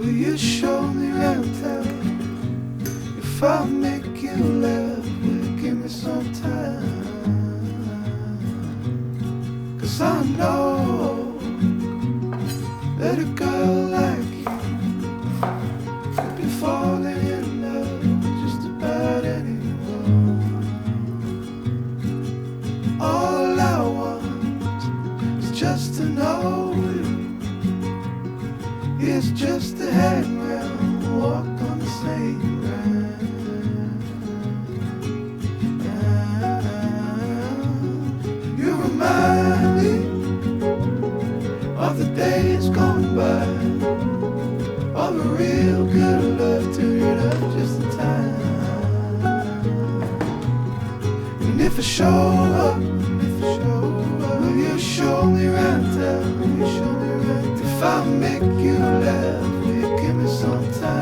Will you show me around town? If I make you laugh, will you give me some time? 'Cause I know that a girl like you could be falling in love with just about anyone. All I want is just to know you. It's just to hang around, walk on the same ground. You remind me of the days gone by, all the real good love to it up just in time. And if I show up, will you show me around town? Will you show me around town? If I make you laugh, will you give me some time?